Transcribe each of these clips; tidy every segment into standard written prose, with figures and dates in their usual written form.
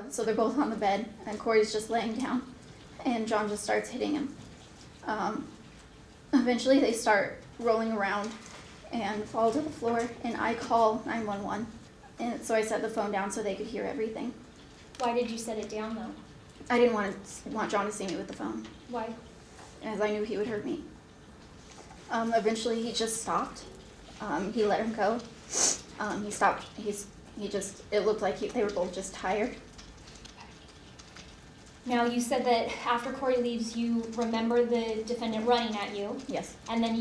So they're both on the bed, and Corey's just laying down, and John just starts hitting him. Eventually they start rolling around and fall to the floor, and I call 911. And so I set the phone down so they could hear everything. Why did you set it down, though? I didn't want John to see me with the phone. Why? As I knew he would hurt me. Eventually he just stopped. He let him go. He stopped. It looked like they were both just tired. Now, you said that after Corey leaves, you remember the defendant running at you. Yes. And then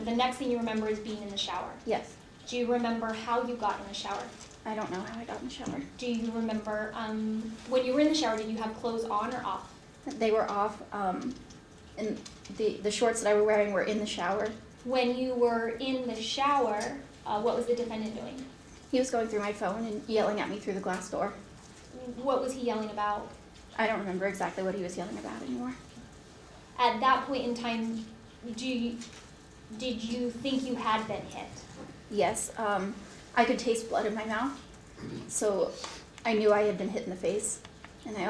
the next thing you remember is being in the shower. Yes. Do you remember how you got in the shower? I don't know how I got in the shower. Do you remember, when you were in the shower, did you have clothes on or off? They were off, and the shorts that I were wearing were in the shower. When you were in the shower, what was the defendant doing? He was going through my phone and yelling at me through the glass door. What was he yelling about? I don't remember exactly what he was yelling about anymore. At that point in time, did you think you had been hit? Yes. I could taste blood in my mouth, so I knew I had been hit in the face. And I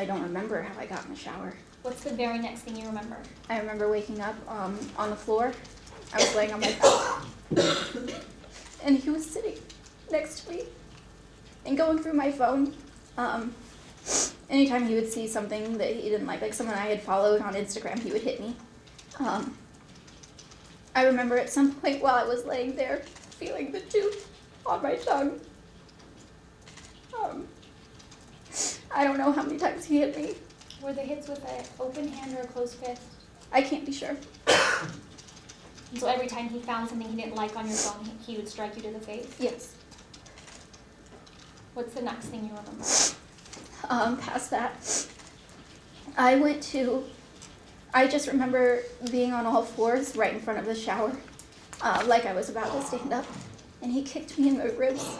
don't remember how I got in the shower. What's the very next thing you remember? I remember waking up on the floor. I was laying on my back, and he was sitting next to me and going through my phone. Anytime he would see something that he didn't like someone I had followed on Instagram, he would hit me. I remember at some point while I was laying there, feeling the tooth on my tongue. I don't know how many times he hit me. Were the hits with an open hand or a closed fist? I can't be sure. And so every time he found something he didn't like on your phone, he would strike you to the face? Yes. What's the next thing you remember? Past that, I just remember being on all fours right in front of the shower, like I was about to stand up, and he kicked me in the ribs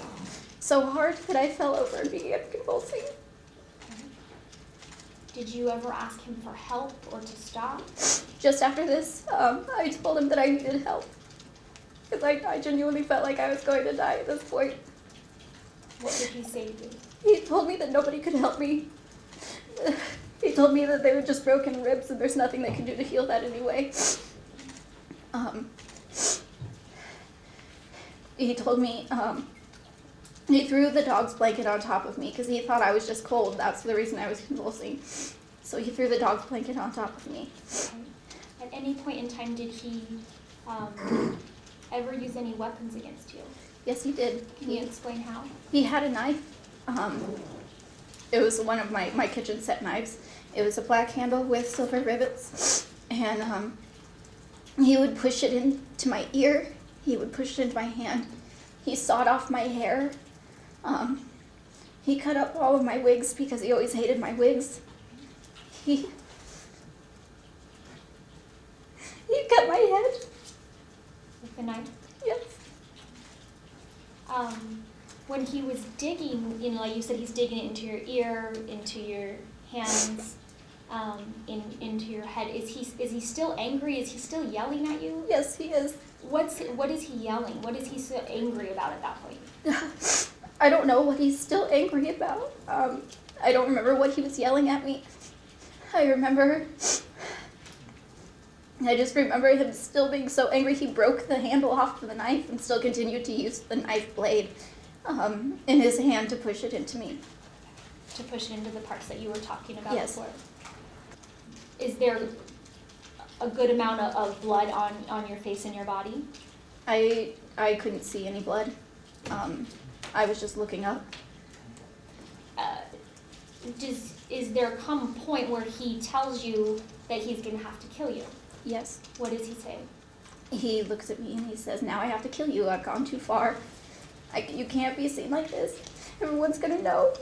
so hard that I fell over and began convulsing. Did you ever ask him for help or to stop? Just after this, I told him that I needed help, because I genuinely felt like I was going to die at this point. What did he say to you? He told me that nobody could help me. He told me that they were just broken ribs and there's nothing they could do to heal that anyway. He told me, he threw the dog's blanket on top of me because he thought I was just cold. That's the reason I was convulsing. So he threw the dog's blanket on top of me. Okay. At any point in time, did he ever use any weapons against you? Yes, he did. Can you explain how? He had a knife. It was one of my kitchen set knives. It was a black handle with silver rivets. And he would push it into my ear. He would push it into my hand. He sawed off my hair. He cut up all of my wigs because he always hated my wigs. He cut my head. With the knife? Yes. When he was digging, like you said, he's digging it into your ear, into your hands, into your head. Is he still angry? Is he still yelling at you? Yes, he is. What is he yelling? What is he so angry about at that point? I don't know what he's still angry about. I don't remember what he was yelling at me. I just remember him still being so angry he broke the handle off the knife and still continued to use the knife blade in his hand to push it into me. To push it into the parts that you were talking about Yes. before. Is there a good amount of blood on your face and your body? I couldn't see any blood. I was just looking up. Is there come a point where he tells you that he's going to have to kill you? Yes. What does he say? He looks at me and he says, "Now I have to kill you. I've gone too far. You can't be seen like this. Everyone's gonna know."